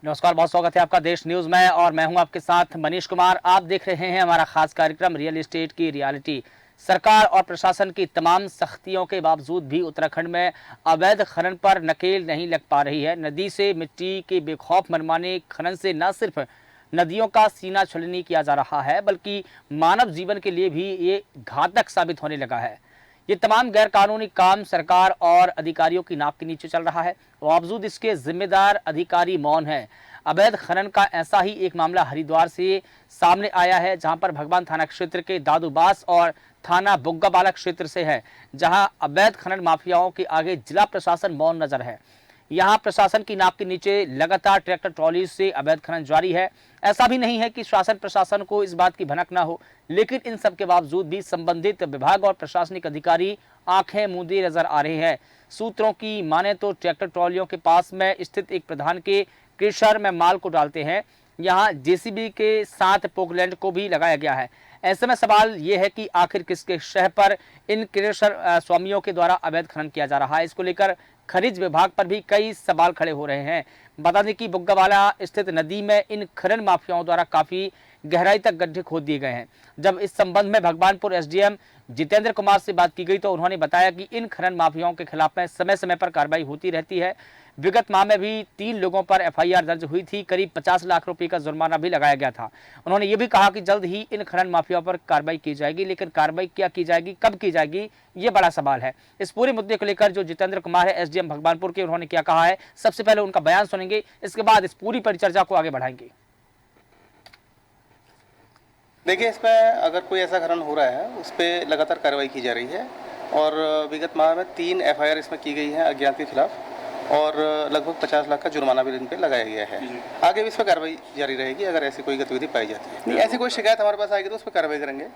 नमस्कार, बहुत स्वागत है आपका देश न्यूज में और मैं हूं आपके साथ मनीष कुमार। आप देख रहे हैं हमारा खास कार्यक्रम रियल एस्टेट की रियलिटी। सरकार और प्रशासन की तमाम सख्तियों के बावजूद भी उत्तराखंड में अवैध खनन पर नकेल नहीं लग पा रही है। नदी से मिट्टी के बेखौफ मनमाने खनन से न सिर्फ नदियों का सीना छलनी किया जा रहा है बल्कि मानव जीवन के लिए भी ये घातक साबित होने लगा है। ये तमाम गैरकानूनी काम सरकार और अधिकारियों की नाक के नीचे चल रहा है, बावजूद इसके जिम्मेदार अधिकारी मौन है। अवैध खनन का ऐसा ही एक मामला हरिद्वार से सामने आया है, जहां पर भगवान थाना क्षेत्र के दादूबास और थाना बुग्गाबाला क्षेत्र से है, जहां अवैध खनन माफियाओं के आगे जिला प्रशासन मौन नजर है। यहाँ प्रशासन की नाक के नीचे लगातार ट्रैक्टर ट्रॉली से अवैध खनन जारी है। ऐसा भी नहीं है कि शासन प्रशासन को इस बात की भनक ना हो, लेकिन इन सब के बावजूद भी संबंधित विभाग और प्रशासनिक अधिकारी आंखें मूंदे नजर आ रहे हैं। सूत्रों की माने तो ट्रैक्टर ट्रॉलियों के पास में स्थित एक प्रधान के क्रेशर में माल को डालते हैं। यहाँ जेसीबी के साथ पोकलैंड को भी लगाया गया है। ऐसे में सवाल ये है कि आखिर किसके शह पर इन क्रेशर स्वामियों के द्वारा अवैध खनन किया जा रहा है। इसको लेकर खनिज विभाग पर भी कई सवाल खड़े हो रहे हैं। बता दें कि बुग्गाबाला स्थित नदी में इन खनन माफियाओं द्वारा काफी गहराई तक गड्ढे खोद दिए गए हैं। जब इस संबंध में भगवानपुर एसडीएम जितेंद्र कुमार से बात की गई तो उन्होंने बताया कि इन खनन माफियाओं के खिलाफ में समय समय पर कार्रवाई होती रहती है। विगत माह में भी 3 लोगों पर एफआईआर दर्ज हुई थी। करीब 50 लाख रुपए का जुर्माना भी लगाया गया था। उन्होंने ये भी कहा कि जल्द ही इन खनन माफियाओं पर कार्रवाई की जाएगी, लेकिन कार्रवाई क्या की जाएगी, कब की जाएगी, ये बड़ा सवाल है। इस पूरे मुद्दे को लेकर जो जितेंद्र कुमार है एसडीएम भगवानपुर के, उन्होंने क्या कहा है, सबसे पहले उनका बयान सुनेंगे, इसके बाद इस पूरी परिचर्चा को आगे बढ़ाएंगे। देखिए, इसमें अगर कोई ऐसा खनन हो रहा है उस पर लगातार कार्रवाई की जा रही है और विगत माह में 3 एफआईआर इसमें की गई है अज्ञात के खिलाफ और लगभग 50 लाख का जुर्माना भी इन पर लगाया गया है। आगे भी इस पर कार्रवाई जारी रहेगी अगर ऐसी कोई गतिविधि पाई जाती है। नहीं, ऐसी कोई शिकायत हमारे पास आएगी तो उस पर कार्रवाई करेंगे।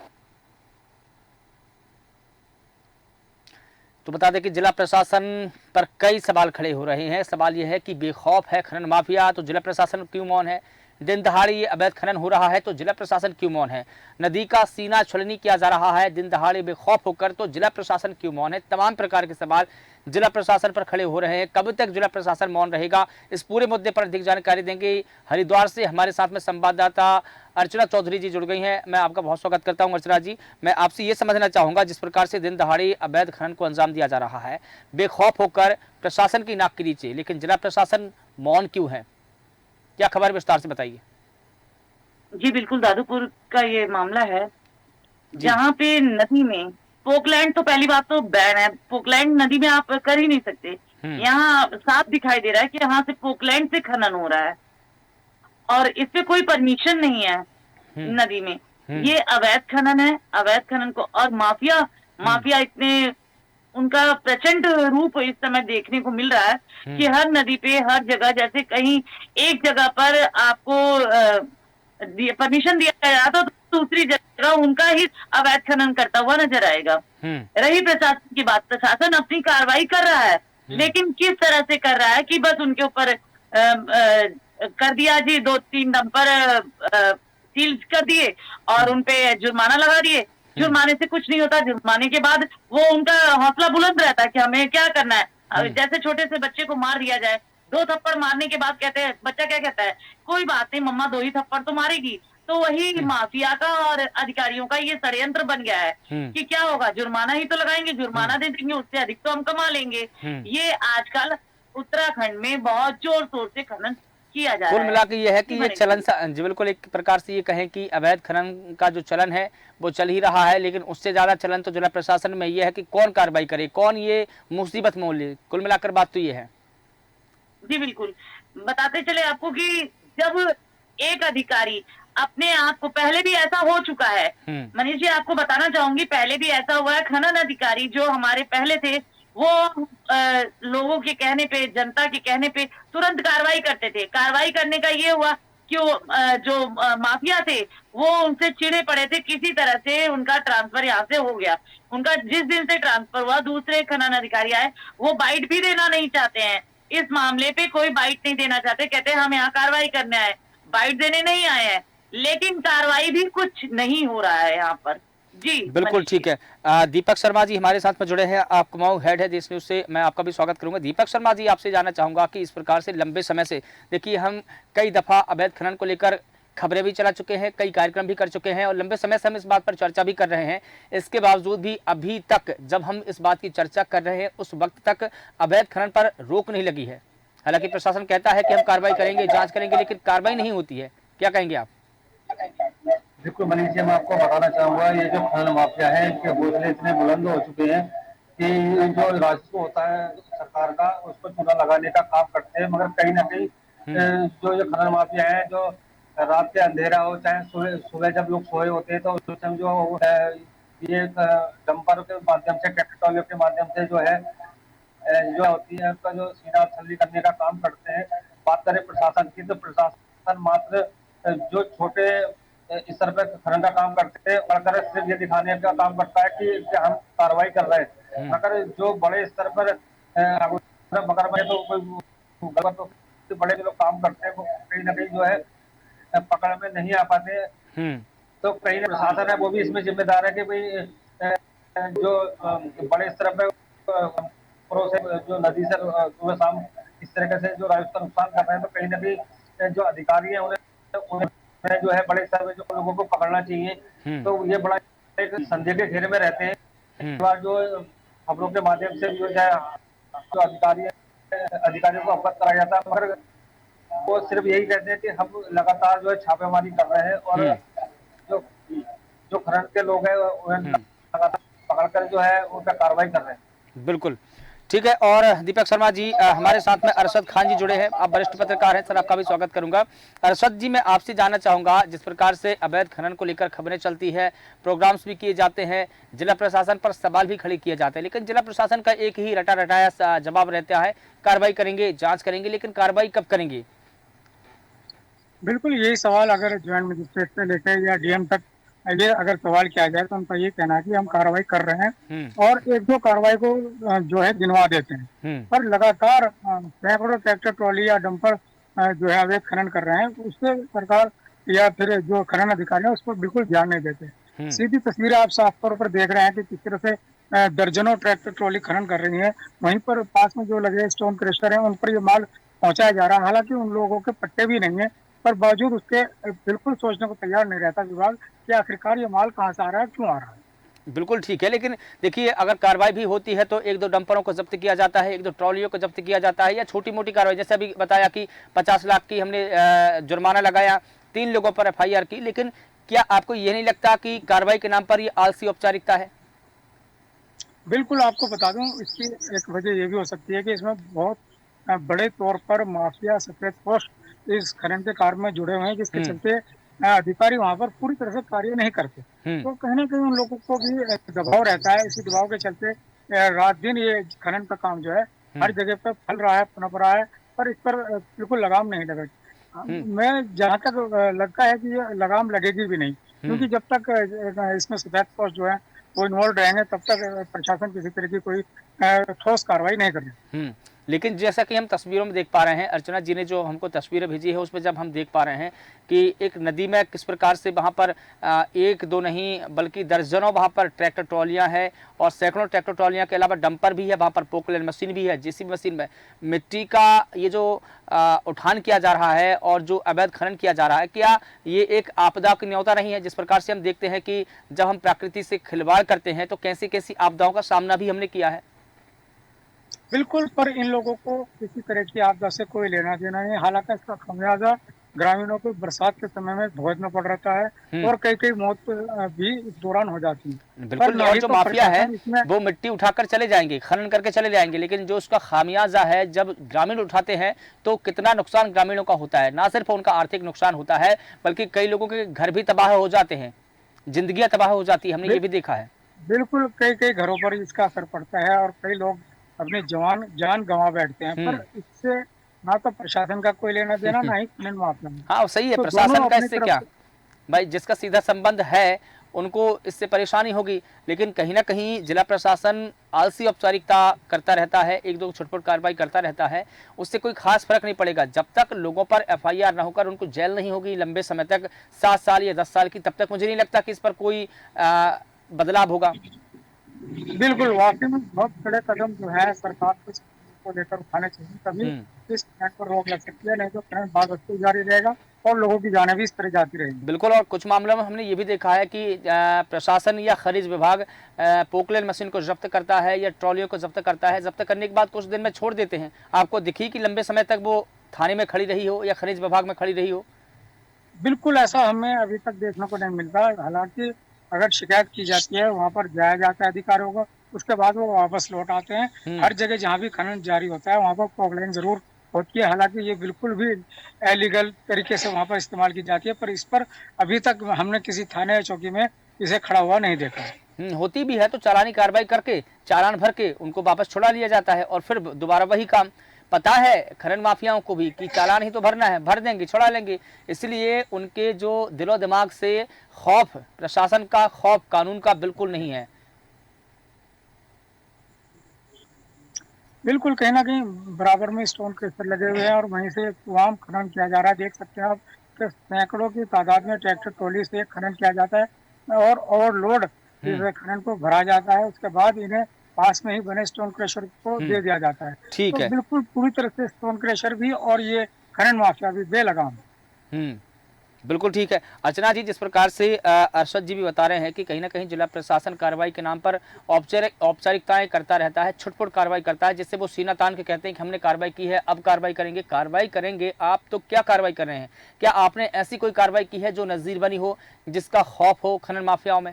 तो बता दें कि जिला प्रशासन पर कई सवाल खड़े हो रहे हैं। सवाल यह है कि बेखौफ है खनन माफिया तो जिला प्रशासन क्यों मौन है? दिन दहाड़े ये अवैध खनन हो रहा है तो जिला प्रशासन क्यों मौन है? नदी का सीना छलनी किया जा रहा है दिन दहाड़े बेखौफ होकर तो जिला प्रशासन क्यों मौन है? तमाम प्रकार के सवाल जिला प्रशासन पर खड़े हो रहे हैं। कब तक जिला प्रशासन मौन रहेगा, इस पूरे मुद्दे पर अधिक जानकारी देंगे। हरिद्वार से हमारे साथ में संवाददाता अर्चना चौधरी जी जुड़ गई हैं। मैं आपका बहुत स्वागत करता हूं अर्चना जी। मैं आपसे ये समझना चाहूंगा, जिस प्रकार से दिन दहाड़े अवैध खनन को अंजाम दिया जा रहा है बेखौफ होकर प्रशासन की नाक के नीचे, लेकिन जिला प्रशासन मौन क्यों है? क्या खबर, विस्तार से बताइए। जी बिल्कुल, दादूपुर का ये मामला है जहाँ पे नदी में पोकलैंड, तो पहली बात तो बैन है। पोकलैंड नदी में आप कर ही नहीं सकते। यहाँ साफ दिखाई दे रहा है कि यहाँ से पोकलैंड से खनन हो रहा है और इस पे कोई परमिशन नहीं है नदी में। ये अवैध खनन है। अवैध खनन को और माफिया इतने उनका प्रचंड रूप इस समय देखने को मिल रहा है कि हर नदी पे हर जगह, जैसे कहीं एक जगह पर आपको परमिशन दिया जाएगा तो दूसरी जगह उनका ही अवैध खनन करता हुआ नजर आएगा। रही प्रशासन की बात, प्रशासन अपनी कार्रवाई कर रहा है, लेकिन किस तरह से कर रहा है कि बस उनके ऊपर कर दिया जी, 2-3 डंपर सील कर दिए और उनपे जुर्माना लगा दिए। जुर्माने से कुछ नहीं होता। जुर्माने के बाद वो उनका हौसला बुलंद रहता है कि हमें क्या करना है। जैसे छोटे से बच्चे को मार दिया जाए, 2 थप्पड़ मारने के बाद कहते हैं, बच्चा क्या कहता है, कोई बात नहीं मम्मा 2 ही थप्पड़ तो मारेगी। तो वही माफिया का और अधिकारियों का ये षड्यंत्र बन गया है कि क्या होगा, जुर्माना ही तो लगाएंगे, जुर्माना दे देंगे, उससे अधिक तो हम कमा लेंगे। ये आजकल उत्तराखंड में बहुत जोर शोर से खनन किया जा रहा है। कुल मिला के ये है कि ये चलन जी बिल्कुल एक प्रकार से ये कहें कि अवैध खनन का जो चलन है वो चल ही रहा है, लेकिन उससे ज्यादा चलन तो जिला प्रशासन में ये है कि कौन कार्रवाई करे, कौन ये मुसीबत मोल ले। कुल मिलाकर बात तो ये है। जी बिल्कुल, बताते चले आपको कि जब एक अधिकारी अपने आप को, पहले भी ऐसा हो चुका है मनीष जी, आपको बताना चाहूंगी, पहले भी ऐसा हुआ है। खनन अधिकारी जो हमारे पहले थे वो लोगों के कहने पे, जनता के कहने पे तुरंत कार्रवाई करते थे। कार्रवाई करने का ये हुआ कि जो माफिया थे वो उनसे चिढ़े पड़े थे, किसी तरह से उनका ट्रांसफर यहाँ से हो गया। उनका जिस दिन से ट्रांसफर हुआ, दूसरे खनन अधिकारी आए, वो बाइट भी देना नहीं चाहते हैं। इस मामले पे कोई बाइट नहीं देना चाहते, कहते हैं हम यहाँ कार्रवाई करने आए, बाइट देने नहीं आए हैं। लेकिन कार्रवाई भी कुछ नहीं हो रहा है यहाँ पर। जी बिल्कुल मनीष जी। ठीक है। दीपक शर्मा जी हमारे साथ में जुड़े हैं, आप कुमाऊं हेड है देश न्यूज़ से, मैं आपका भी स्वागत करूंगा। दीपक शर्मा जी, आपसे जानना चाहूंगा कि इस प्रकार से लंबे समय से देखिए हम कई दफ़ा अवैध खनन को लेकर खबरें भी चला चुके हैं, कई कार्यक्रम भी कर चुके हैं और लंबे समय से हम इस बात पर चर्चा भी कर रहे हैं। इसके बावजूद भी अभी तक जब हम इस बात की चर्चा कर रहे हैं उस वक्त तक अवैध खनन पर रोक नहीं लगी है। हालांकि प्रशासन कहता है कि हम कार्रवाई करेंगे, जांच करेंगे, लेकिन कार्रवाई नहीं होती है। क्या कहेंगे आप? देखो मनीष जी, मैं आपको बताना चाहूंगा, ये जो खनन माफिया है इनके हौसले इतने बुलंद हो चुके हैं कि जो राजस्व होता है सरकार का उसको चूना लगाने का काम करते हैं, मगर कहीं ना कहीं जो ये खनन माफिया है, जो रात के अंधेरा हो चाहे सुबह सुबह जब लोग सोए होते हैं तो उस टाइम जो ये डंपर के माध्यम से, ट्रैक्टर ट्रॉलियों के माध्यम से जो है जो होती है उसका जो सीधा छल्ली करने का काम करते हैं। बात करें प्रशासन की, तो प्रशासन मात्र जो छोटे स्तर पर खनन का काम करते हैं और अगर सिर्फ ये दिखाने का काम करता है कि हम कार्रवाई कर रहे हैं, अगर जो बड़े स्तर पर मगर तो कोई गलत तो बड़े जो लोग काम करते हैं वो कहीं ना कहीं जो है पकड़ में नहीं आ पाते हैं। तो कहीं प्रशासन है वो भी इसमें जिम्मेदार है कि भाई जो बड़े स्तर पर से जो नदी से सुबह शाम इस तरीके से जो राजस्व का नुकसान कर रहे हैं, तो कहीं ना कहीं जो अधिकारी है उन्हें जो है बड़े स्तर पे जो लोगों को पकड़ना चाहिए। तो ये बड़ा एक संदेह के घेरे में रहते हैं। एक बार जो खबरों के माध्यम से जो है जो अधिकारियों को अवगत कराया जाता है, मगर वो सिर्फ यही कहते हैं कि हम लगातार जो है छापेमारी कर रहे हैं और जो जो खनन के लोग हैं उन्हें लगातार पकड़कर जो है उन पर कार्रवाई कर रहे हैं। बिल्कुल ठीक है। और दीपक शर्मा जी हमारे साथ में अरशद खान जी जुड़े हैं, आप वरिष्ठ पत्रकार हैं, सर आपका भी स्वागत करूंगा। अरशद जी, मैं आपसे जानना चाहूंगा, जिस प्रकार से अवैध खनन को लेकर खबरें चलती है, प्रोग्राम्स भी किए जाते हैं, जिला प्रशासन पर सवाल भी खड़े किए जाते हैं, लेकिन जिला प्रशासन का एक ही रटा रटाया जवाब रहता है, कार्रवाई करेंगे, जाँच करेंगे, लेकिन कार्रवाई कब करेंगे? बिल्कुल यही सवाल अगर ज्वाइंट मजिस्ट्रेट से लेकर या डीएम तक ये अगर सवाल किया जाए तो उनका ये कहना है कि हम कार्रवाई कर रहे हैं और एक दो कार्रवाई को जो है गिनवा देते हैं, पर लगातार सैकड़ों ट्रैक्टर ट्रॉली या डंपर जो है अवैध खनन कर रहे हैं, उससे सरकार या फिर जो खनन अधिकारी है उस पर बिल्कुल ध्यान नहीं देते। सीधी तस्वीरें आप साफ तौर पर देख रहे हैं कि किस तरह से दर्जनों ट्रैक्टर ट्रॉली खनन कर रही है, वहीं पर पास में जो लगे स्टोन क्रशर है उन पर ये माल पहुंचाया जा रहा है। हालांकि उन लोगों के पट्टे भी नहीं है, पर बावजूद उसके बिल्कुल सोचने को तैयार नहीं रहता विभाग कि आखिरकार ये माल कहाँ से आ रहा है, क्यों आ रहा है। बिल्कुल ठीक है, लेकिन देखिए अगर कार्रवाई भी होती है तो एक दो डंपरों को जब्त किया जाता है, एक दो ट्रॉलियों को जब्त किया जाता है, या छोटी मोटी कार्रवाई, जैसे अभी बताया कि 50 लाख की हमने जुर्माना लगाया, 3 लोगों पर FIR की, लेकिन क्या आपको ये नहीं लगता कि कार्रवाई के नाम पर ये आलसी औपचारिकता है? बिल्कुल, आपको बता दूं इसकी एक वजह ये भी हो सकती है कि इसमें बहुत बड़े तौर पर माफिया सफेद पोस्ट इस खनन के कार्य में जुड़े हुए हैं, जिसके चलते अधिकारी वहां पर पूरी तरह से कार्य नहीं करते। तो कहीं ना कहीं उन लोगों को भी दबाव रहता है, इसी दबाव के चलते रात दिन ये खनन का काम जो है हर जगह पर फैल रहा है, पनप रहा है, पर इस पर बिल्कुल लगाम नहीं लगा। मैं जहाँ तक लगता है कि ये लगाम लगेगी भी नहीं, क्योंकि जब तक इसमें सफेद पोस्ट जो है वो इन्वॉल्व रहेंगे तब तक प्रशासन किसी तरह की कोई ठोस कार्रवाई नहीं करेगी। लेकिन जैसा कि हम तस्वीरों में देख पा रहे हैं, अर्चना जी ने जो हमको तस्वीरें भेजी है उसमें जब हम देख पा रहे हैं कि एक नदी में किस प्रकार से वहाँ पर एक दो नहीं बल्कि दर्जनों वहाँ पर ट्रैक्टर ट्रॉलियाँ हैं और सैकड़ों ट्रैक्टर ट्रॉलियाँ के अलावा डंपर भी है, वहाँ पर पोकलैंड मशीन भी है, JCB मशीन में मिट्टी का ये जो उठान किया जा रहा है और जो अवैध खनन किया जा रहा है, क्या ये एक आपदा की न्योता नहीं है? जिस प्रकार से हम देखते हैं कि जब हम प्रकृति से खिलवाड़ करते हैं तो कैसी कैसी आपदाओं का सामना भी हमने किया है। बिल्कुल, पर इन लोगों को किसी तरह की आपदा से कोई लेना देना नहीं। हालांकि इसका खमियाजा ग्रामीणों को बरसात के समय में भुगतना पड़ रहता है और कई मौत भी इस दौरान हो जाती है। बिल्कुल, और जो माफिया है वो मिट्टी उठाकर चले जाएंगे, खनन करके चले जाएंगे, लेकिन जो उसका खामियाजा है जब ग्रामीण उठाते हैं तो कितना नुकसान ग्रामीणों का होता है। ना सिर्फ उनका आर्थिक नुकसान होता है बल्कि कई लोगों के घर भी तबाह हो जाते हैं, जिंदगियां तबाह हो जाती है, हमने ये भी देखा है। बिल्कुल, कई घरों पर इसका असर पड़ता है और कई लोग अपने जान गंवा बैठते हैं, पर इससे ना तो प्रशासन का कोई लेना देना ना ही खनन माफिया। हाँ सही है, तो प्रशासन का इससे क्या भाई, जिसका सीधा संबंध है उनको इससे परेशानी होगी, लेकिन कहीं ना कहीं जिला प्रशासन आलसी औपचारिकता करता रहता है, एक दो छुटपुट कार्रवाई करता रहता है, उससे कोई खास फर्क नहीं पड़ेगा। जब तक लोगों पर FIR ना होकर उनको जेल नहीं होगी लंबे समय तक, 7 साल या 10 साल की, तब तक मुझे नहीं लगता कि इस पर कोई बदलाव होगा? बिल्कुल, वाकई में बहुत बड़े कदम जो है सरकार को लेकर उठाने चाहिए, तभी इस ट्रेंड पर रोक लग सकती है, नहीं तो ट्रेंड बाद जारी रहेगा और लोगों की जानें भी इस तरह जाती रहेंगी। बिल्कुल, और कुछ मामलों में हमने ये भी देखा है कि प्रशासन या खनिज विभाग पोकलेन मशीन को जब्त करता है या ट्रॉलियों को जब्त करता है, जब्त करने के बाद कुछ दिन में छोड़ देते हैं। आपको दिखी कि लंबे समय तक वो थाने में खड़ी रही हो या खनिज विभाग में खड़ी रही हो? बिल्कुल ऐसा हमें अभी तक देखने को नहीं मिलता। हालांकि अगर शिकायत की जाती है, वहाँ पर जाया जाता है अधिकारियों को, उसके बाद वो वापस लौट आते हैं। हर जगह जहाँ भी खनन जारी होता है वहाँ पर पोकलेन जरूर होती है। हालांकि ये बिल्कुल भी इलीगल तरीके से वहाँ पर इस्तेमाल की जाती है, पर इस पर अभी तक हमने किसी थाने या चौकी में इसे खड़ा हुआ नहीं देखा। होती भी है तो चालानी कार्रवाई करके, चालान भर के उनको वापस छुड़ा लिया जाता है और फिर दोबारा वही काम। पता है खनन माफियाओं को भी कि चालान ही तो भरना है, भर देंगे, छुड़ा लेंगे, इसलिए उनके जो दिलो दिमाग से खौफ, प्रशासन का खौफ कानून का बिल्कुल नहीं है। बिल्कुल, कहीं ना कहीं बराबर में स्टोन क्रेशर लगे हुए हैं और वहीं से तमाम खनन किया जा रहा है। देख सकते हैं आप कि सैकड़ों की तादाद में ट्रैक्टर ट्रॉली से खनन किया जाता है और ओवरलोड खनन को भरा जाता है। उसके बाद इन्हें पास में ही बने स्टोन क्रेशर को दे दिया जाता है। ठीक तो है, बिल्कुल पूरी तरह से स्टोन क्रेशर भी और ये खनन माफिया भी बेलगाम। बिल्कुल ठीक है। अर्चना जी, जिस प्रकार से अरशद जी भी बता रहे हैं कि कहीं ना कहीं जिला प्रशासन कार्रवाई के नाम पर औपचारिकताएं करता रहता है, छुटपुट कार्रवाई करता है, जिससे वो सीना तान के कहते हैं कि हमने कार्रवाई की है, अब कार्रवाई करेंगे। कार्रवाई करेंगे आप तो क्या कार्रवाई कर रहे हैं? क्या आपने ऐसी कोई कार्रवाई की है जो नजीर बनी हो, जिसका खौफ हो खनन माफियाओं में?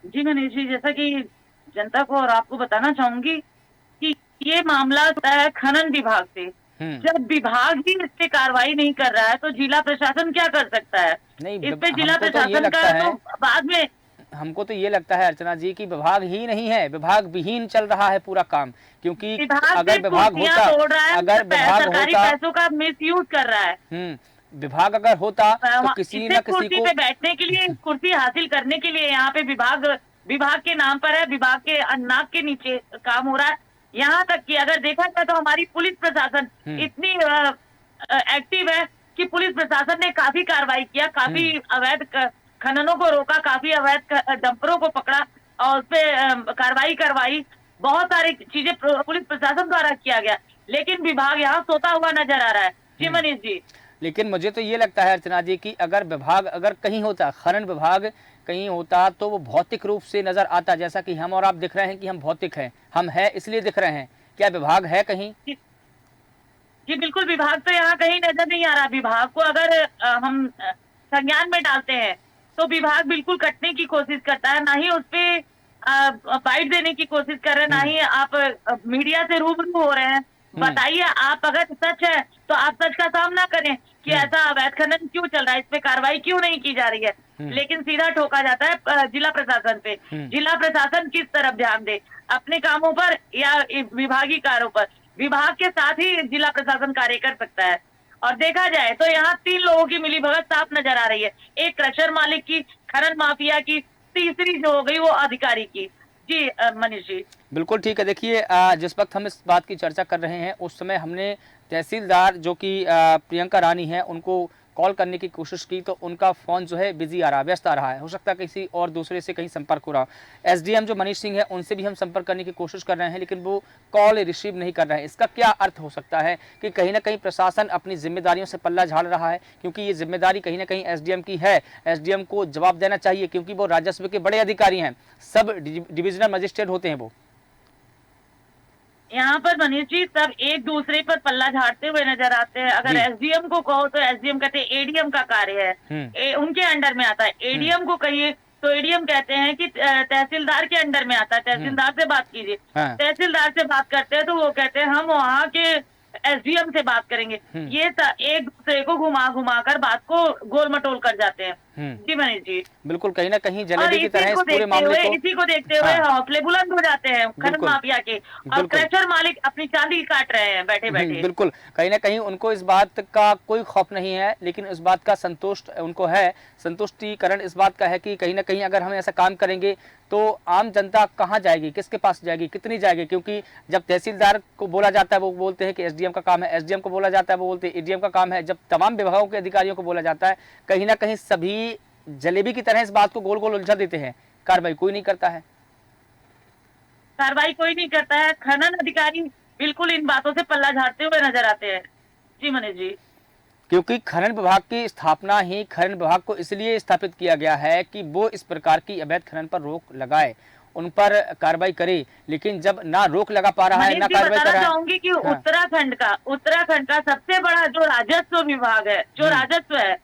जी मनीष जी, जैसा कि जनता को और आपको बताना चाहूंगी कि ये मामला है खनन विभाग से। जब विभाग ही इस पे कार्रवाई नहीं कर रहा है तो जिला प्रशासन क्या कर सकता है? नहीं, इस पे जिला हमको तो ये प्रशासन लगता का है, तो बाद में हमको तो ये लगता है अर्चना जी कि विभाग ही नहीं है, विभाग विहीन चल रहा है पूरा काम। क्योंकि अगर विभाग होता, अगर विभाग सरकारी होता, पैसों का मिसयूज कर रहा है। विभाग अगर होता तो किसी न किसी कुर्सी को पे बैठने के लिए, कुर्सी हासिल करने के लिए यहाँ पे विभाग के नाम पर है, विभाग के नाक के नीचे काम हो रहा है। यहाँ तक कि अगर देखा जाए तो हमारी पुलिस प्रशासन इतनी एक्टिव है कि पुलिस प्रशासन ने काफी कार्रवाई किया, काफी अवैध खननों को रोका, काफी अवैध डंपरों को पकड़ा और उस पे कार्रवाई करवाई। बहुत सारी चीजें पुलिस प्रशासन द्वारा किया गया, लेकिन विभाग यहाँ सोता हुआ नजर आ रहा है। जी मनीष जी, लेकिन मुझे तो ये लगता है अर्चना जी कि अगर विभाग अगर कहीं होता, खनन विभाग कहीं होता तो वो भौतिक रूप से नजर आता, जैसा कि हम और आप दिख रहे हैं कि हम भौतिक हैं, हम हैं इसलिए दिख रहे हैं। क्या विभाग है कहीं? जी बिल्कुल, विभाग तो यहाँ कहीं नजर नहीं आ रहा। विभाग को अगर हम संज्ञान में डालते हैं तो विभाग बिल्कुल कटने की कोशिश करता है, ना ही उस पे बाइट देने की कोशिश कर रहे हैं, ना ही आप मीडिया से रूबरू हो रहे हैं। बताइए, आप अगर सच है तो आप सच का सामना करें कि ऐसा अवैध खनन क्यों चल रहा है, इस पे कार्रवाई क्यों नहीं की जा रही है। लेकिन सीधा ठोका जाता है जिला प्रशासन पे। जिला प्रशासन किस तरफ ध्यान दे, अपने कामों पर या विभागीय कार्यों पर? विभाग के साथ ही जिला प्रशासन कार्य कर सकता है। और देखा जाए तो यहाँ 3 लोगों की मिलीभगत साफ नजर आ रही है, एक क्रशर मालिक की, खनन माफिया की, तीसरी जो हो गई वो अधिकारी की। जी मनीष जी, बिल्कुल ठीक है। देखिए, जिस वक्त हम इस बात की चर्चा कर रहे हैं उस समय हमने तहसीलदार जो कि प्रियंका रानी है उनको कॉल करने की कोशिश की तो उनका फ़ोन जो है बिजी आ रहा है, व्यस्त आ रहा है। हो सकता है किसी और दूसरे से कहीं संपर्क हो रहा। एसडीएम जो मनीष सिंह है उनसे भी हम संपर्क करने की कोशिश कर रहे हैं, लेकिन वो कॉल रिसीव नहीं कर रहे हैं। इसका क्या अर्थ हो सकता है कि कहीं ना कहीं प्रशासन अपनी जिम्मेदारियों से पल्ला झाड़ रहा है, क्योंकि ये जिम्मेदारी कहीं ना कहीं एसडीएम की है। एसडीएम को जवाब देना चाहिए क्योंकि वो राजस्व के बड़े अधिकारी हैं, सब डिविजनल मजिस्ट्रेट होते हैं वो। यहाँ पर मनीष जी सब एक दूसरे पर पल्ला झाड़ते हुए नजर आते हैं। अगर एसडीएम को कहो तो एसडीएम कहते हैं एडीएम का कार्य है, उनके अंडर में आता है। एडीएम को कहिए तो एडीएम कहते हैं कि तहसीलदार के अंडर में आता है, तहसीलदार से बात कीजिए। तहसीलदार से बात करते हैं तो वो कहते हैं हम वहाँ के एसडीएम से बात करेंगे। ये एक दूसरे को घुमा घुमा कर बात को गोल मटोल कर जाते हैं। जी मनीष जी, बिल्कुल कहीं ना कहीं जलेबी की तरह इस पूरे मामले को, इसी को देखते हुए हौसले बुलंद हो जाते हैं खनन माफिया के, और क्रशर मालिक अपनी चांदी काट रहे हैं बैठे बैठे। बिल्कुल, कहीं ना कहीं उनको इस बात का कोई खौफ नहीं है, लेकिन इस बात का संतुष्ट उनको है, संतुष्टिकरण इस बात का है कि कहीं ना कहीं अगर हम ऐसा काम करेंगे तो आम जनता कहाँ जाएगी, किसके पास जाएगी, कितनी जाएगी। क्योंकि जब तहसीलदार को बोला जाता है वो बोलते हैं कि एसडीएम का काम है, एसडीएम को बोला जाता है वो बोलते हैं एडीएम का काम है, जब तमाम विभागों के अधिकारियों को बोला जाता है कहीं ना कहीं सभी जलेबी की तरह इस बात को गोल गोल उलझा देते हैं, कार्रवाई कोई नहीं करता है। कार्रवाई कोई नहीं करता है। खनन अधिकारी बिल्कुल इन बातों से पल्ला झाड़ते हुए नजर आते हैं। जी मनीष जी, क्योंकि खनन विभाग की स्थापना ही खनन विभाग को इसलिए स्थापित किया गया है कि वो इस प्रकार की अवैध खनन पर रोक लगाए, उन पर कार्रवाई करे, लेकिन जब ना रोक लगा पा रहा है मनीष ना जी कार्रवाई कर बताना रहा है। चाहूंगी कि हाँ। उत्तराखंड का सबसे बड़ा जो राजस्व विभाग है, जो राजस्व है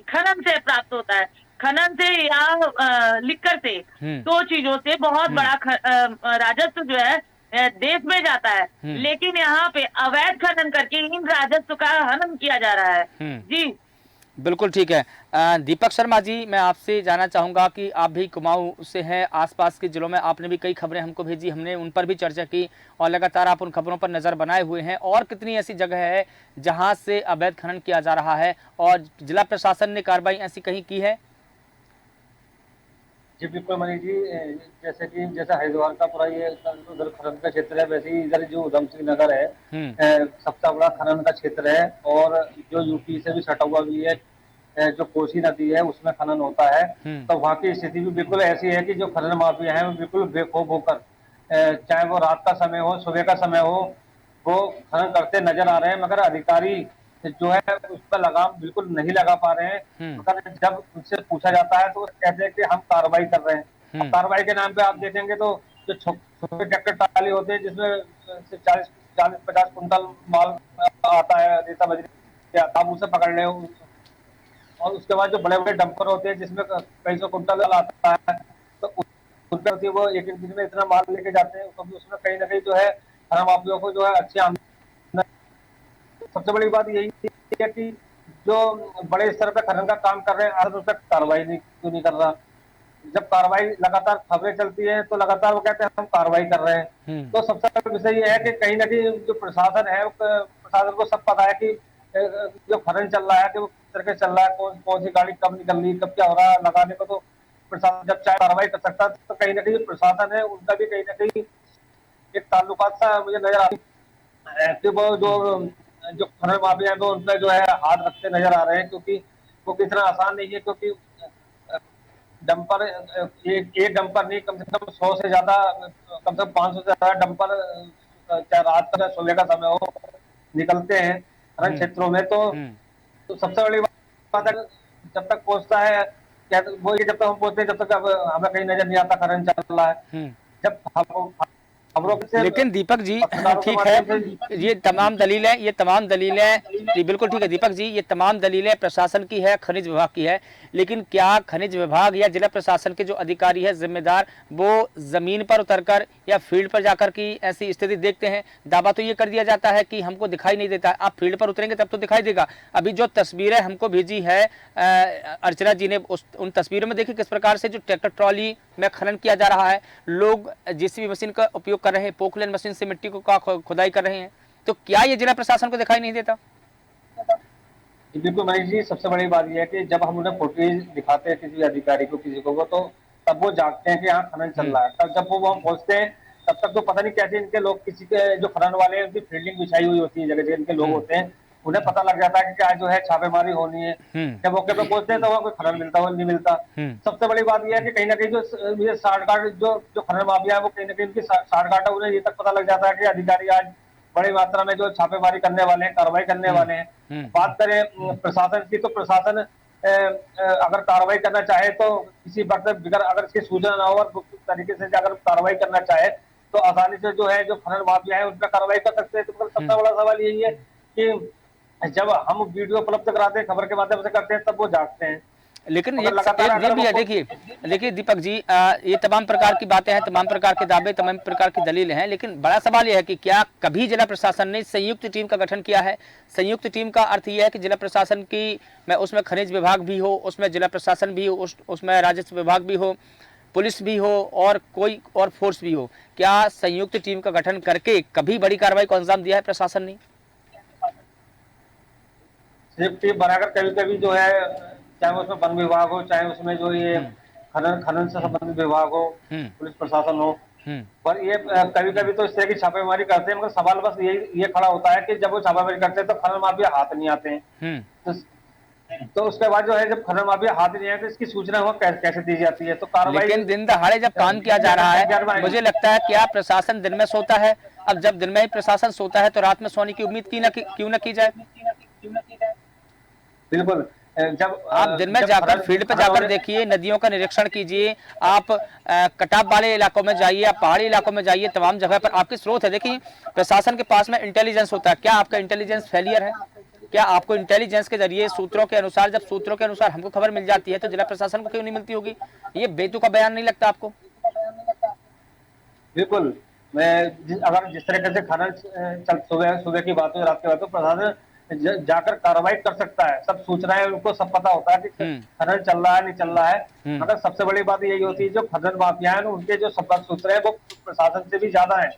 खनन से प्राप्त होता है, खनन से या लिक्कर से, दो चीजों से बहुत बड़ा राजस्व जो है देश में जाता है। लेकिन यहाँ पे अवैध खनन करके इन राजस्व का हनन किया जा रहा है। जी बिल्कुल ठीक है। दीपक शर्मा जी, मैं आपसे जानना चाहूँगा कि आप भी कुमाऊं से हैं, आसपास के जिलों में आपने भी कई खबरें हमको भेजी, हमने उन पर भी चर्चा की और लगातार आप उन खबरों पर नज़र बनाए हुए हैं। और कितनी ऐसी जगह है जहां से अवैध खनन किया जा रहा है और जिला प्रशासन ने कार्रवाई ऐसी कहीं की है? जी बिल्कुल मनीष जी, जैसे हरिद्वार का पूरा ये उधर खनन का क्षेत्र है, वैसे ही इधर जो उधम सिंह नगर है सबसे बड़ा खनन का क्षेत्र है। और जो यूपी से भी सटा हुआ भी है, जो कोसी नदी है उसमें खनन होता है। तो वहाँ की स्थिति भी बिल्कुल ऐसी है कि जो खनन माफिया है वो बिल्कुल बेखौफ होकर, चाहे वो रात का समय हो सुबह का समय हो, वो खनन करते नजर आ रहे हैं। मगर अधिकारी जो है उस पर लगाम बिल्कुल नहीं लगा पा रहे हैं। मगर जब उनसे पूछा जाता है तो वो कहते हैं कि हम कार्रवाई कर रहे हैं। अब कार्रवाई के नाम पे आप देखेंगे तो जो छोटे ट्रैक्टर ट्राली होते हैं जिसमें 40-50 कुंटल माल आता है, रेता बजरी, आप उसे पकड़ रहे हो। और उसके बाद जो बड़े बड़े डंपर होते हैं जिसमें कई सौ कुंटल आता है, तो उन पर वो एक एक दिन में इतना माल लेके जाते हैं, क्योंकि उसमें कहीं ना कहीं जो है खनन माफियाओं को जो है अच्छी आमदनी। सबसे बड़ी बात यही है कि जो बड़े स्तर पर खनन का काम कर रहे हैं आज तक कार्रवाई क्यों नहीं कर रहा। जब कार्रवाई लगातार खबरें चलती है तो लगातार वो कहते हैं हम कार्रवाई कर रहे हैं। तो सबसे बड़ा विषय ये है कि कहीं ना कहीं जो प्रशासन है, प्रशासन को सब पता है कि जो खनन चल रहा है कि वो किस तरह चल रहा है, कौन सी गाड़ी कब निकल रही, कब क्या हो रहा है लगाने को। तो प्रशासन जब चाहे कार्रवाई कर सकता है, तो कहीं ना कहीं प्रशासन है उनका भी कहीं ना कहीं एक ताल्लुकात सा मुझे नजर आता है कि वो जो खनन माफिया है तो उन पर जो है हाथ रखते नजर आ रहे हैं, क्योंकि वो कितना आसान नहीं है। क्योंकि डंपर एक डंपर नहीं, कम से कम 100 से ज्यादा, कम से कम 500 से ज्यादा डंपर चाहे रात का सुबह का समय हो निकलते हैं खनन क्षेत्रों में। तो सबसे बड़ी बात है जब तक पहुंचता है क्या वो ये, जब तक हम पहुंचते हैं जब तक हमें कहीं नजर नहीं आता खनन चल रहा है। जब लेकिन दीपक जी ठीक है, ये तमाम दलीलें जी बिल्कुल ठीक है दीपक जी, ये तमाम दलीलें प्रशासन की है, खनिज विभाग की है, लेकिन क्या खनिज विभाग या जिला प्रशासन के जो अधिकारी है जिम्मेदार, वो जमीन पर उतरकर या फील्ड पर जाकर की ऐसी स्थिति देखते हैं? दावा तो ये कर दिया जाता है कि हमको दिखाई नहीं देता, आप फील्ड पर उतरेंगे तब तो दिखाई देगा। अभी जो तस्वीरें हमको भेजी है अर्चना जी ने, उन तस्वीरों में देखिए किस प्रकार से जो ट्रैक्टर ट्रॉली में खनन किया जा रहा है, लोग जेसीबी मशीन का उपयोग कर रहे हैं, पोकलेन मशीन से मिट्टी को खुदाई कर रहे हैं। तो क्या ये जिला प्रशासन को दिखाई नहीं देता? बिल्कुल मनीष जी, सबसे बड़ी बात यह है कि जब हम उन्हें फुटेज दिखाते हैं किसी अधिकारी को किसी को, तो तब वो जागते हैं कि यहाँ खनन चल रहा है। तब जब वो वहाँ पहुंचते हैं तब तक तो पता नहीं कैसे इनके लोग, किसी के जो खनन वाले हैं उनकी फील्डिंग बिछाई हुई होती है, जगह जगह इनके लोग होते हैं, उन्हें पता लग जाता है कि आज जो है छापेमारी होनी है। जब मौके पे पहुंचते हैं तो वहाँ कोई खनन मिलता हो नहीं मिलता। सबसे बड़ी बात यह है कि कहीं ना कहीं जो ये साठगांठ जो खनन माफिया है वो कहीं ना कहीं इनकी साठगांठ है, उन्हें ये तक पता लग जाता है कि अधिकारी आज बड़ी मात्रा में जो छापेमारी करने वाले हैं, कार्रवाई करने वाले हैं। बात करें प्रशासन की, तो प्रशासन अगर कार्रवाई करना चाहे तो किसी वक्त बिगर अगर इसकी सूचना ना हो और गुप्त तरीके से अगर कार्रवाई करना चाहे तो आसानी से जो है जो खनन माफिया है उन पर कार्रवाई कर सकते हैं। तो सबसे बड़ा सवाल यही है कि जब हम वीडियो उपलब्ध कराते हैं, खबर के माध्यम से करते हैं, तब वो जागते हैं। लेकिन ये भी है, देखिए दीपक जी, ये तमाम प्रकार की बातें हैं, तमाम प्रकार के दावे, तमाम प्रकार की दलीलें हैं, लेकिन बड़ा सवाल यह है कि क्या कभी जिला प्रशासन ने संयुक्त टीम का गठन किया है? संयुक्त टीम का अर्थ यह है कि जिला प्रशासन की में उसमें खनिज विभाग भी हो, उसमें जिला प्रशासन भी हो, उसमें राजस्व विभाग भी हो, पुलिस भी हो और कोई और फोर्स भी हो। क्या संयुक्त टीम का गठन करके कभी बड़ी कार्रवाई को अंजाम दिया है प्रशासन ने? संयुक्त टीम बनाकर कभी कभी जो है, चाहे उसमें वन विभाग हो, चाहे उसमें जो ये खनन से संबंधित विभाग हो, पुलिस प्रशासन हो, पर ये कभी कभी तो इस तरह की छापेमारी करते हैं। मगर सवाल बस ये खड़ा होता है कि जब वो छापेमारी करते हैं तो खनन माफिया हाथ नहीं आते हैं। तो उसके बाद जो है जब खनन माफिया हाथ नहीं आए तो इसकी सूचना वहाँ कैसे दी जाती है? तो कार्रवाई लेकिन दिन दहाड़े जब काम किया जा रहा है, मुझे लगता है क्या प्रशासन दिन में सोता है? अब जब दिन में ही प्रशासन सोता है तो रात में सोने की उम्मीद क्यों न की जाए? बिल्कुल। जब आप दिन में जाकर फील्ड पे जाकर देखिए, नदियों का निरीक्षण कीजिए, आप कटाव वाले इलाकों में जाइए, आप पहाड़ी इलाकों में जाइए, तमाम जगह पर आपके स्रोत है। देखिए प्रशासन के पास में इंटेलिजेंस होता है, क्या आपका इंटेलिजेंस फेलियर है? क्या आपको इंटेलिजेंस के जरिए सूत्रों के अनुसार, जब सूत्रों के अनुसार हमको खबर मिल जाती है तो जिला प्रशासन को क्यों नहीं मिलती होगी? ये बेतुका बयान नहीं लगता आपको? बिल्कुल। अगर जिस तरीके से खनन सुबह की बात हो, रात की बात हो, प्रशासन जाकर कार्रवाई कर सकता है। सब सूचनाएं उनको सब पता होता है कि खनन चल रहा है नहीं चल रहा है, मगर सबसे बड़ी बात यही होती है जो खनन माफिया है उनके जो संपर्क सूत्र है वो प्रशासन से भी ज्यादा है,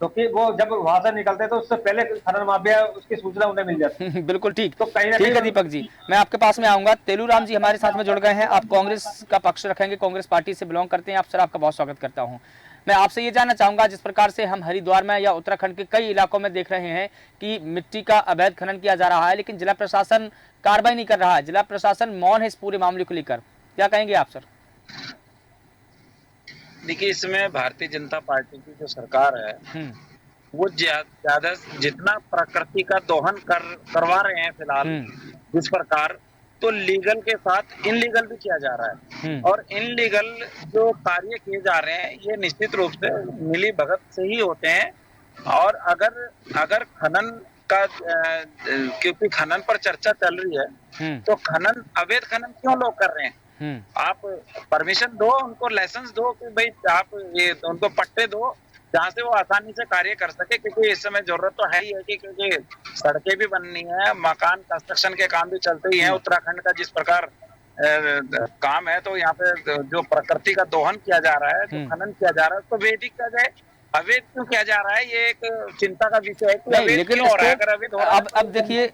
क्योंकि वो जब वहां से निकलते हैं तो उससे पहले खनन माफिया उसकी सूचना उन्हें मिल जाती है। बिल्कुल ठीक। तो कहीं ना ठीक है कहीं दीपक जी, मैं आपके पास में आऊंगा। तेलूराम जी हमारे साथ में जुड़ गए हैं, आप कांग्रेस का पक्ष रखेंगे, कांग्रेस पार्टी से बिलोंग करते हैं आप सर, आपका बहुत स्वागत करता हूँ। मैं आपसे ये जानना चाहूंगा, जिस प्रकार से हम हरिद्वार में या उत्तराखंड के कई इलाकों में देख रहे हैं कि मिट्टी का अवैध खनन किया जा रहा है, लेकिन जिला प्रशासन कार्रवाई नहीं कर रहा है, जिला प्रशासन मौन है इस पूरे मामले को लेकर, क्या कहेंगे आप सर? देखिए, इसमें भारतीय जनता पार्टी की जो सरकार है वो ज्यादा जितना प्रकृति का दोहन करवा रहे हैं फिलहाल जिस प्रकार, तो लीगल के साथ इनलीगल भी किया जा रहा है। और इनलीगल जो कार्य किए जा रहे हैं ये निश्चित रूप से मिली भगत से ही होते हैं। और अगर खनन का क्योंकि खनन पर चर्चा चल रही है, तो खनन अवैध खनन क्यों लोग कर रहे हैं? आप परमिशन दो, उनको लाइसेंस दो कि भाई आप ये उनको पट्टे दो जहाँ से वो आसानी से कार्य कर सके, क्योंकि इस समय जरूरत तो है ही है कि क्योंकि सड़कें भी बननी है, मकान कंस्ट्रक्शन के काम भी चलते ही हैं। उत्तराखंड का जिस प्रकार काम है, तो यहाँ पे जो प्रकृति का दोहन किया जा रहा है, जो खनन किया जा रहा है, तो वैदिक किया जाए, अवैध क्यों किया जा रहा है? ये एक चिंता का विषय है कि अवैध क्यों हो रहा है। अगर अवैध हो रहा है अब देखिए,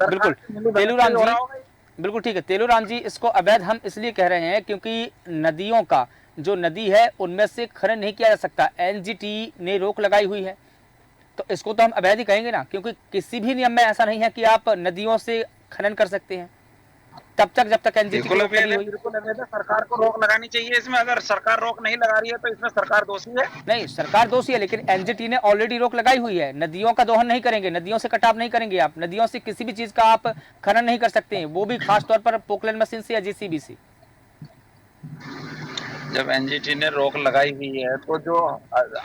बिल्कुल तेलूराम जी, बिल्कुल ठीक है तेलूराम जी, इसको अवैध हम इसलिए कह रहे हैं क्योंकि नदियों का जो नदी है उनमें से खनन नहीं किया जा सकता, एनजीटी ने रोक लगाई हुई है, तो इसको तो हम अवैध ही कहेंगे ना, क्योंकि किसी भी नियम में ऐसा नहीं है कि आप नदियों से खनन कर सकते हैं तब तक जब तक एनजीटी बिल्कुल सरकार को रोक लगानी चाहिए इसमें। अगर सरकार रोक नहीं लगा रही है तो इसमें सरकार दोषी है? नहीं, सरकार दोषी है, लेकिन एनजीटी ने ऑलरेडी रोक लगाई हुई है। नदियों का दोहन नहीं करेंगे, नदियों से कटाव नहीं करेंगे, आप नदियों से किसी भी चीज का आप खनन नहीं कर सकते हैं, वो भी खास तौर पर पोकलैंड मशीन से या जेसीबी से। जब एनजीटी ने रोक लगाई हुई है तो जो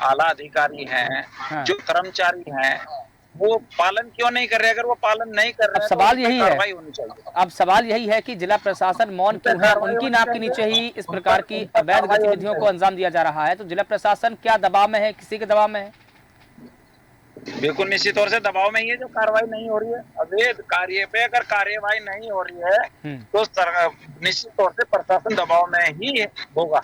आला अधिकारी हैं, जो कर्मचारी हैं, वो पालन क्यों नहीं कर रहे? अगर वो पालन नहीं कर रहे, अब सवाल यही है, होनी चाहिए। अब सवाल यही है कि जिला प्रशासन मौन क्यों है? उनकी नाक के नीचे ही इस प्रकार की अवैध गतिविधियों को अंजाम दिया जा रहा है, तो जिला प्रशासन क्या दबाव में है? किसी के दबाव में है? बिल्कुल निश्चित तौर से दबाव में ही है। जो कार्रवाई नहीं हो रही है अवैध कार्य पे, अगर कार्यवाही नहीं हो रही है तो निश्चित तौर से प्रशासन दबाव में ही होगा।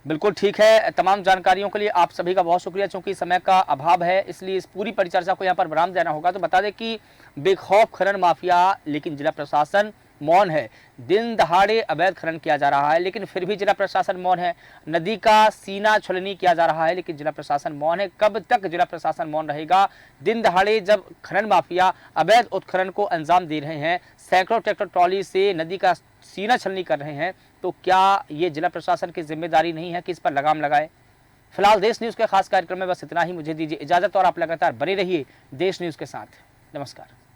बिल्कुल ठीक है। तमाम जानकारियों के लिए आप सभी का बहुत शुक्रिया। चूंकि समय का अभाव है इसलिए इस पूरी परिचर्चा को यहाँ पर विराम देना होगा। तो बता दें कि बेखौफ खनन माफिया, लेकिन जिला प्रशासन मौन है। दिन दहाड़े अवैध खनन किया जा रहा है लेकिन फिर भी जिला प्रशासन मौन है। नदी का सीना छलनी किया जा रहा है लेकिन जिला प्रशासन मौन है। कब तक जिला प्रशासन मौन रहेगा? दिन दहाड़े जब खनन माफिया अवैध उत्खनन को अंजाम दे रहे हैं, सैकड़ों ट्रैक्टर ट्रॉली से नदी का सीना छलनी कर रहे हैं, तो क्या ये जिला प्रशासन की जिम्मेदारी नहीं है कि इस पर लगाम लगाए? फिलहाल देश न्यूज़ के खास कार्यक्रम में बस इतना ही। मुझे दीजिए इजाजत और आप लगातार बने रहिए देश न्यूज़ के साथ। नमस्कार।